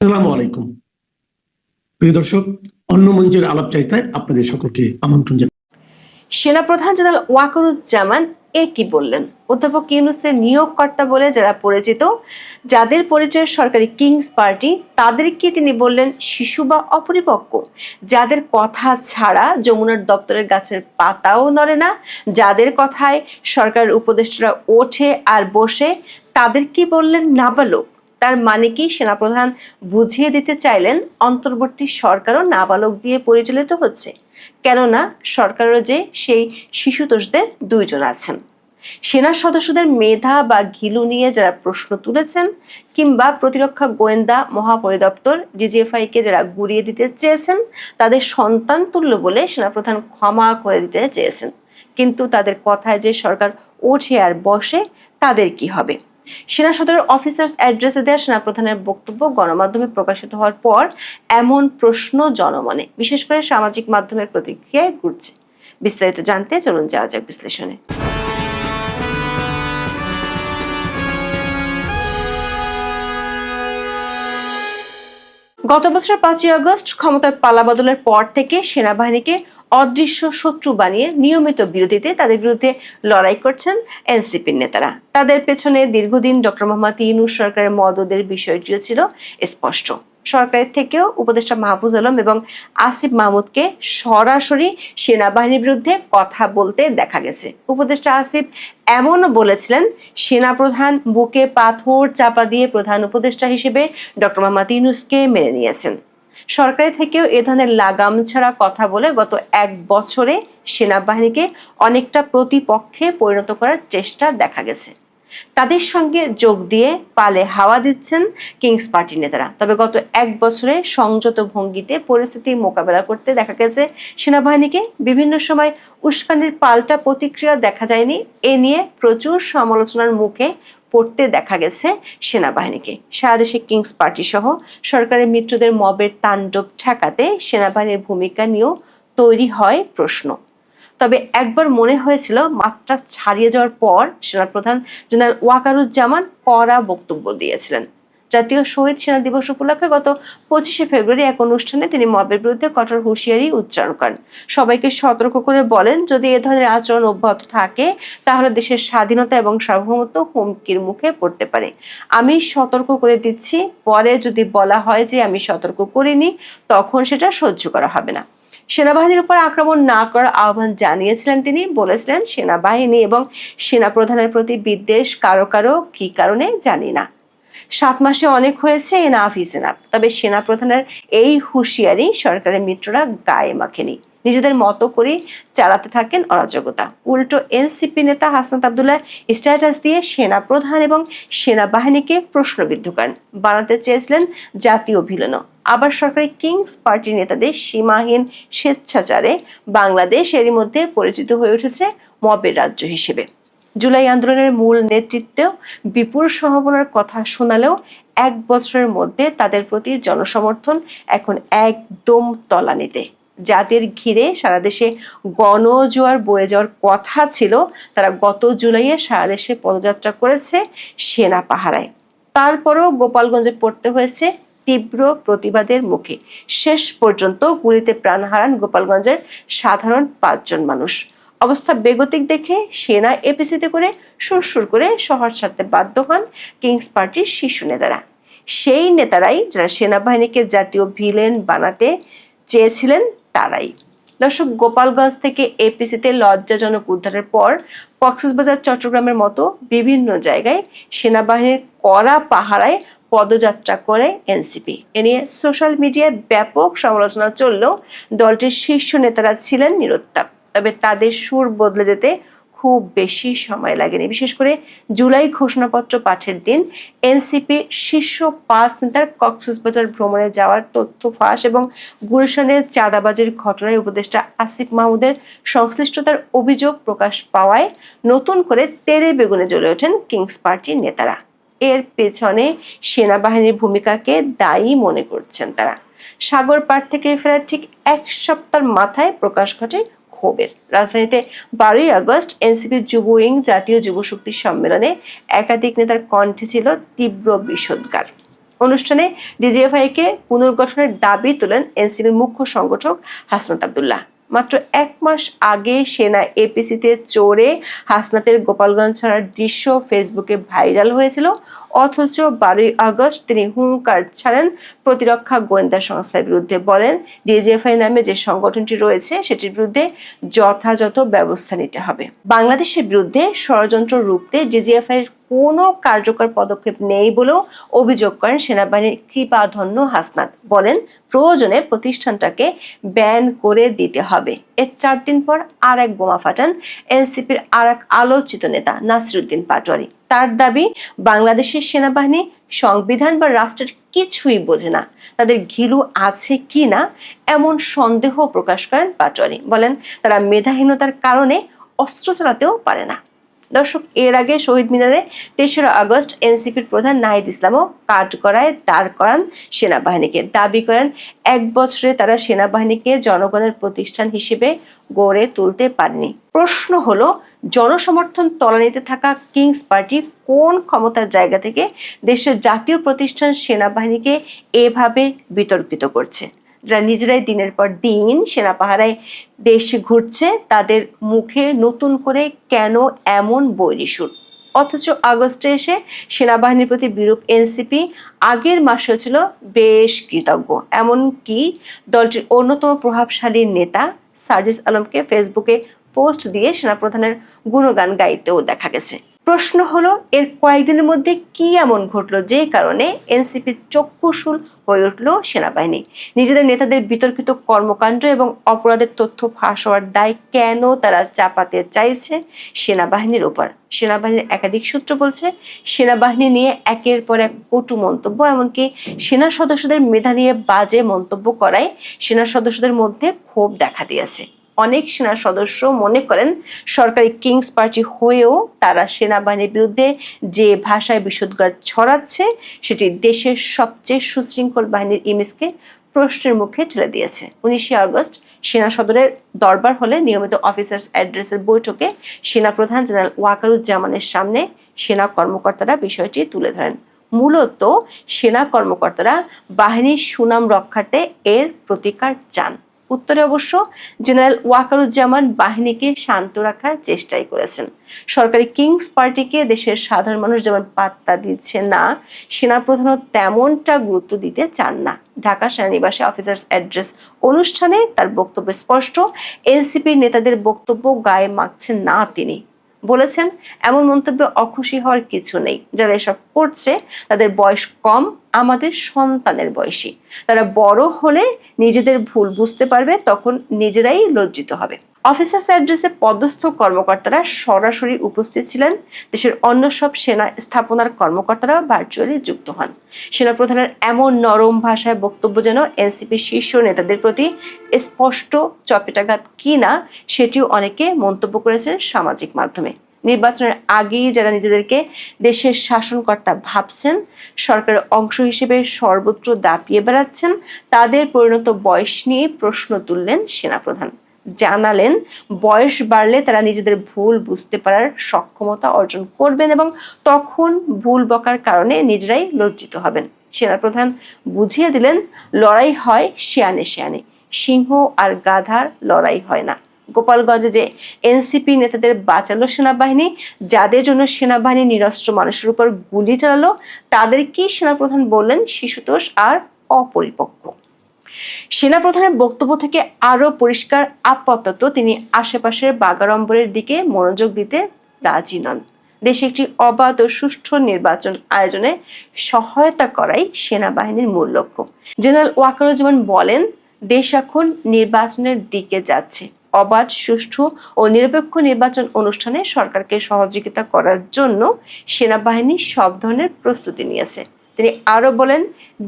আসসালামু আলাইকুম প্রিয় দর্শক, অন্য মঞ্চের আলাপচারিতায় আপনাদের সকলকে আমন্ত্রণ জানাই। সেনাপ্রধান জেনারেল ওয়াকারুজ্জামান কি বললেন? অধ্যাপক ইউনূসের নিয়োগকর্তা বলে যারা পরিচিত, যাদের পরিচয় সরকারি কিংস পার্টি, তাদেরকে তিনি বললেন শিশু বা অপরিপক্ক, যাদের কথা ছাড়া যমুনার দপ্তরের গাছের পাতাও নড়ে না, যাদের কথায় সরকার উপদেষ্টারা ওঠে আর বসে, তাদেরকে বললেন নাবালক। তার মানে কি সেনাপ্রধান বুঝিয়ে দিতে চাইলেন অন্তর্বর্তী সরকারও নাবালক দিয়ে পরিচালিত হচ্ছে? কেননা সরকারের যে সেই শিশুতোষদের দুইজন আছেন। সেনা সদস্যদের মেধা বা ঘিলু নিয়ে যারা প্রশ্ন তুলেছেন, কিংবা প্রতিরক্ষা গোয়েন্দা মহাপরিদপ্তর ডিজিএফআই কে যারা গুড়িয়ে দিতে চেয়েছেন, তাদের সন্তান তুল্য বলে সেনাপ্রধান ক্ষমা করে দিতে চেয়েছেন, কিন্তু তাদের কথায় যে সরকার ওঠে আর বসে, তাদের কি হবে? সেনা সদরের অফিসার্স অ্যাড্রেসে দেওয়া সেনাপ্রধানের বক্তব্য গণমাধ্যমে প্রকাশিত হওয়ার পর এমন প্রশ্ন জনমনে, বিশেষ করে সামাজিক মাধ্যমের প্রতিক্রিয়ায় ঘুরছে। বিস্তারিত জানতে চলুন যাওয়া যাক বিশ্লেষণে। গত বছর 5ই আগস্ট ক্ষমতার পালাবদলের পর থেকে সেনাবাহিনীকে অদৃশ্য শত্রু বানিয়ে নিয়মিত বিরোধীতে তাদের বিরুদ্ধে লড়াই করছেন এনসিপির নেতারা। তাদের পেছনে দীর্ঘদিন ডক্টর মোহাম্মদ ইউনূস সরকারের মদদের বিষয়টিও ছিল স্পষ্ট। সরকারের থেকেও উপদেষ্টা মাহফুজ আলম এবং আসিফ মাহমুদকে সরাসরি সেনাবাহিনীর বিরুদ্ধে কথা বলতে দেখা গেছে। উপদেষ্টা আসিফ এমনও বলেছিলেন, সেনাপ্রধান বুকে পাথর চাপা দিয়ে প্রধান উপদেষ্টা হিসেবে ডক্টর মোহাম্মদ ইউনূসকে মেনে নিয়েছেন। সরকারি থেকেও এ ধরনের লাগাম ছাড়া কথা বলে গত 1 বছরে সেনাবাহিনীকে অনেকটা প্রতিপক্ষে পরিণত করার চেষ্টা দেখা গেছে। তাদের সঙ্গে যোগ দিয়ে পালে হাওয়া দিচ্ছেন কিংস পার্টির নেতারা। তবে গত 1 বছরে সংযত ভঙ্গিতে পরিস্থিতি মোকাবেলা করতে দেখা গেছে সেনাবাহিনীকে। বিভিন্ন সময় উস্কানির পাল্টা প্রতিক্রিয়া দেখা যায়নি, এ নিয়ে প্রচুর সমালোচনার মুখে পড়তে দেখা গেছে সেনাবাহিনীকে। সারা দেশে কিংস পার্টি সহ সরকারের মিত্রদের মবের তাণ্ডব ঠেকাতে সেনাবাহিনীর ভূমিকা নিয়েও তৈরি হয় প্রশ্ন। তবে একবার মনে হয়েছিল, মাত্রা ছাড়িয়ে যাওয়ার পর সেনাপ্রধান জেনারেল ওয়াকারুজ্জামান কড়া বক্তব্য দিয়েছিলেন। জাতীয় শহীদ সেনা দিবস উপলক্ষে গত 25শে ফেব্রুয়ারি এক অনুষ্ঠানে তিনি মবের বিরুদ্ধে কঠোর হুঁশিয়ারি উচ্চারণ করেন। সবাইকে সতর্ক করে বলেন, যদি এ ধরনের আচরণ অব্যাহত থাকে তাহলে দেশের স্বাধীনতা এবং সার্বভৌমত্ব হুমকির মুখে পড়তে পারে। আমি সতর্ক করে দিচ্ছি, পরে যদি বলা হয় যে আমি সতর্ক করিনি, তখন সেটা সহ্য করা হবে না। সেনাবাহিনীর উপর আক্রমণ না করার আহ্বান জানিয়েছিলেন তিনি। বলেছিলেন, সেনাবাহিনী এবং সেনাপ্রধানের প্রতি বিদ্বেষ কারো কারো কি কারণে জানি না, 7 মাসে অনেক হয়েছে, এনাফ ইজ এনাফ। তবে সেনাপ্রধানের এই হুঁশিয়ারি সরকারের মিত্ররা গায়ে মাখেনি, নিজেদের মতো করে চালাতে থাকেন অরাজকতা। উল্টো এনসিপি নেতা হাসনাত আব্দুল্লাহ স্ট্যাটাস দিয়ে সেনাপ্রধান এবং সেনাবাহিনীকে প্রশ্নবিদ্ধ করেন, বানাতে চেয়েছিলেন জাতীয় ভিলেন। আবার সরকারি কিংস পার্টির নেতাদের সীমাহীন স্বেচ্ছাচারে বাংলাদেশ এরই মধ্যে পরিচিত হয়ে উঠেছে মবের রাজ্য হিসেবে। জুলাই আন্দোলনের মূল নেতৃত্বেও বিপুল সম্ভাবনার কথা শোনালেও 1 বছরের মধ্যে তাদের প্রতি জনসমর্থন এখন একদম তলানিতে। যাদের ঘিরে সারা দেশে গণজোয়ার বয়ে যাওয়ার কথা ছিল, তারা গত জুলাইয়ে সারা দেশে পদযাত্রা করেছে সেনা পাহারায়। তারপরও গোপালগঞ্জে পড়তে হয়েছে তীব্র প্রতিবাদের মুখে। শেষ পর্যন্ত গুলিতে প্রাণ হারান গোপালগঞ্জের সাধারণ 5 জন মানুষ। অবস্থা বেগতিক দেখে সেনা এপিসিতে করে সুরসুর করে শহর ছাড়তে বাধ্য হন কিংস পার্টির শীর্ষ নেতারা। সেই নেতারাই যারা সেনাবাহিনীকে জাতীয় ভিলেন বানাতে চেয়েছিলেন, তারাই। দর্শক, গোপালগঞ্জ থেকে এপিসিতে লজ্জাজনক উদ্ধারের পর কক্সবাজার, চট্টগ্রামের মতো বিভিন্ন জায়গায় সেনাবাহিনীর কড়া পাহারায় পদযাত্রা করে এনসিপি। এ নিয়ে সোশ্যাল মিডিয়ায় ব্যাপক সমালোচনা চললেও দলটির শীর্ষ নেতারা ছিলেন নিরুত্তাপ। তবে তাদের সুর বদলে যেতে খুব বেশি সময় লাগেনি। বিশেষ করে জুলাই ঘোষণাপত্র পাঠের দিন এনসিপির শীর্ষ 5 নেতার কক্সবাজার ভ্রমণে যাওয়ার তথ্য ফাঁস এবং গুলশানের চাঁদাবাজির ঘটনায় উপদেষ্টা আসিফ মাহমুদের সংশ্লিষ্টতার অভিযোগ প্রকাশ পাওয়ায় নতুন করে তেড়ে বেগুনে জ্বলে ওঠেন কিংস পার্টির নেতারা। এর পেছনে সেনাবাহিনীর ভূমিকাকে দায়ী মনে করছেন তারা। সাগর পার থেকে ফেরার ঠিক 1 সপ্তাহের মাথায় প্রকাশ ঘটে ক্ষোভের। রাজধানীতে 12ই আগস্ট এনসিপি যুব উইং জাতীয় যুব শক্তি সম্মেলনে একাধিক নেতার কণ্ঠে ছিল তীব্র বিষোদগার। অনুষ্ঠানে ডিজিএফআই কে পুনর্গঠনের দাবি তোলেন এনসিপির মুখ্য সংগঠক হাসনাত আব্দুল্লাহ। মাত্র 1 মাস আগে সেনা এপিসিতে চড়ে হাসনাতের গোপালগঞ্জ ছাড়ার দৃশ্য ফেসবুকে ভাইরাল হয়েছিল, অথচ 12 আগস্ট তিনি হুঙ্কার ছাড়েন প্রতিরক্ষা গোয়েন্দা সংস্থার বিরুদ্ধে। বলেন, ডিজিএফআই নামে যে সংগঠনটি রয়েছে সেটির বিরুদ্ধে যথাযথ ব্যবস্থা নিতে হবে। বাংলাদেশের বিরুদ্ধে ষড়যন্ত্র রুখতে ডিজিএফআই এর কোনো কার্যকর পদক্ষেপ নেই বলেও অভিযোগ করেন সেনাবাহিনীর কৃপাধন্য হাসনাত। বলেন, প্রয়োজনে প্রতিষ্ঠানটাকে ব্যান করে দিতে হবে। এর 4 দিন পর আর এক বোমা ফাটান এনসিপির আর এক আলোচিত নেতা নাসিরউদ্দিন পাটোয়ারি। তার দাবি, বাংলাদেশের সেনাবাহিনী সংবিধান বা রাষ্ট্রের কিছুই বোঝে না, তাদের ঘিলু আছে কি না এমন সন্দেহ প্রকাশ করেন পাটোয়ারি। বলেন, তারা মেধাহীনতার কারণে অস্ত্র চালাতেও পারে না। দর্শক, এর আগে শহীদ মিনারে 3রা আগস্ট এনসিপির প্রধান নাহিদ ইসলামও কাঠগড়ায় দাঁড় করান সেনাবাহিনীকে। দাবি করেন, 1 বছরে তারা সেনাবাহিনীকে জনগণের প্রতিষ্ঠান হিসেবে গড়ে তুলতে পারেনি। প্রশ্ন হলো, জনসমর্থন তলানিতে থাকা কিংস পার্টি কোন ক্ষমতার জায়গা থেকে দেশের জাতীয় প্রতিষ্ঠান সেনাবাহিনীকে এভাবে বিতর্কিত করছে? যারা নিজেরাই দিনের পর দিন সেনা পাহারায় দেশে ঘুরছে, তাদের মুখে নতুন করে কেন এমন বৈরী সুর? অথচ আগস্টে এসে সেনাবাহিনীর প্রতি বিরূপ এনসিপি আগের মাসেও ছিল বেশ কৃতজ্ঞ। এমনকি দলটির অন্যতম প্রভাবশালী নেতা সার্জিস আলমকে ফেসবুকে পোস্ট দিয়ে সেনাপ্রধানের গুণগান গাইতেও দেখা গেছে। প্রশ্ন হলো, এর কয়েকদিনের মধ্যে কি এমন ঘটলো যে কারণে এনসিপির চক্ষুশূল হয়ে উঠল সেনাবাহিনী? নিজেদের নেতাদের বিতর্কিত কর্মকাণ্ড এবং অপরাধের তথ্য ফাঁস হওয়ার দায় কেন তারা চাপাতে চাইছে সেনাবাহিনীর উপর? সেনাবাহিনীর একাধিক সূত্র বলছে, সেনাবাহিনী নিয়ে একের পর এক কটু মন্তব্য, এমনকি সেনা সদস্যদের মেধা নিয়ে বাজে মন্তব্য করায় সেনা সদস্যদের মধ্যে ক্ষোভ দেখা দিয়েছে। অনেক সেনা সদস্য মনে করেন, সরকারি কিংস পার্টি হয়েও তারা সেনাবাহিনীর বিরুদ্ধে যে ভাষায় বিষোদ্গার ছড়াচ্ছে সেটি দেশের সবচেয়ে সুশৃঙ্খল বাহিনীর ইমেজকে প্রশ্নের মুখে ঠেলে দিয়েছে। 19 আগস্ট সেনা সদরের দরবার হলে নিয়মিত অফিসার্স অ্যাড্রেসের বৈঠকে সেনাপ্রধান জেনারেল ওয়াকারুজ্জামানের সামনে সেনা কর্মকর্তারা বিষয়টি তুলে ধরেন। মূলত সেনা কর্মকর্তারা বাহিনীর সুনাম রক্ষার্থে এর প্রতিকার চান। উত্তরে অবশ্য জেনারেল ওয়াকারুজ্জামান বাহিনীকে শান্ত রাখার চেষ্টাই করেছেন। সরকারি কিংস পার্টিকে দেশের সাধারণ মানুষ যেমন পাত্তা দিচ্ছে না, সেনাপ্রধানও তেমনটা গুরুত্ব দিতে চান না। ঢাকা সেনানিবাসে অফিসার্স অ্যাড্রেস অনুষ্ঠানে তার বক্তব্য স্পষ্ট, এনসিপি নেতাদের বক্তব্য গায়ে মাখছেন না তিনি। বলেছেন, এমন মন্তব্যে অখুশি হওয়ার কিছু নেই। যারা এসব করছে তাদের বয়স কম, আমাদের সন্তানের বয়সী। তারা বড় হলে নিজেদের ভুল বুঝতে পারবে, তখন নিজেরাই লজ্জিত হবে। অফিসার্স অ্যাড্রেসে পদস্থ কর্মকর্তারা সরাসরি উপস্থিত ছিলেন। দেশের অন্য সব সেনা স্থাপনার কর্মকর্তারা ভার্চুয়ালি যুক্ত হন। সেনাপ্রধানের এমন নরম ভাষায় বক্তব্য যেন এনসিপি শীর্ষ নেতাদের প্রতি স্পষ্ট চপেটাঘাত কিনা সেটিও অনেকে মন্তব্য করেছেন সামাজিক মাধ্যমে। নির্বাচনের আগেই যারা নিজেদেরকে দেশের শাসনকর্তা ভাবছেন, সরকারের অংশ হিসেবে সর্বত্র দাপিয়ে বেড়াচ্ছেন, তাদের পরিণত বয়স নিয়ে প্রশ্ন তুললেন সেনাপ্রধান। জানালেন, বয়স বাড়লে তারা নিজেদের ভুল বুঝতে পারার সক্ষমতা অর্জন করবেন এবং তখন ভুল বকার কারণে নিজেরাই লজ্জিত হবেন। সেনাপ্রধান বুঝিয়ে দিলেন, লড়াই হয় শিয়ানে শিয়ানে, সিংহ আর গাধার লড়াই হয় না। গোপালগঞ্জে যে এনসিপি নেতাদের বাঁচালো সেনাবাহিনী, যাদের জন্য সেনাবাহিনী নিরস্ত্র মানুষের উপর গুলি চালালো, তাদেরকেই সেনাপ্রধান বললেন শিশুতোষ আর অপরিপক্ক। সেনাপ্রধানের বক্তব্য থেকে আরো পরিষ্কার, আপাতত তিনি আশেপাশের বাগাড়ম্বরের দিকে মনোযোগ দিতে রাজি নন। দেশে একটি অবাধ ও সুষ্ঠু নির্বাচন আয়োজনে সহায়তা করাই সেনাবাহিনীর মূল লক্ষ্য। জেনারেল ওয়াকারুজ্জামান বলেন, দেশ এখন নির্বাচনের দিকে যাচ্ছে। অবাধ, সুষ্ঠু ও নিরপেক্ষ নির্বাচন অনুষ্ঠানে সরকারকে সহযোগিতা করার জন্য সেনাবাহিনী সব ধরনের প্রস্তুতি নিয়েছে। তিনি আরো বলেন,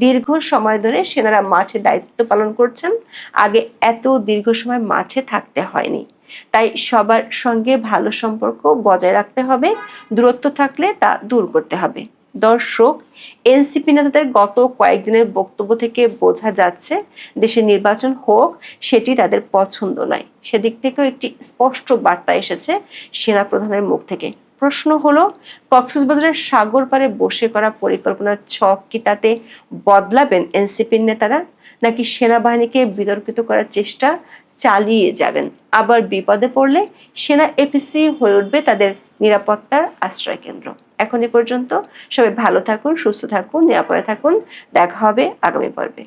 দীর্ঘ সময় ধরে সেনারা মাঠে দায়িত্ব পালন করছেন। আগে এত দীর্ঘ সময় মাঠে থাকতে হয়নি। তাই সবার সঙ্গে ভালো সম্পর্ক বজায় রাখতে হবে, দূরত্ব থাকলে তা দূর করতে হবে। দর্শক, এনসিপি নেতাদের গত কয়েকদিনের বক্তব্য থেকে বোঝা যাচ্ছে দেশে নির্বাচন হোক সেটি তাদের পছন্দ নয়। সেদিক থেকেও একটি স্পষ্ট বার্তা এসেছে সেনাপ্রধানের মুখ থেকে। প্রশ্ন হলো, কক্সবাজারের সাগর পাড়ে বসে করা পরিকল্পনার ছক কি তাতে বদলাবেন এনসিপির নেতারা, নাকি সেনাবাহিনীকে বিতর্কিত করার চেষ্টা চালিয়ে যাবেন? আবার বিপদে পড়লে সেনা এপিসি হয়ে উঠবে তাদের নিরাপত্তার আশ্রয় কেন্দ্র। এখন এ পর্যন্ত। সবাই ভালো থাকুন, সুস্থ থাকুন, নিরাপদে থাকুন। দেখা হবে আগামী পর্বে।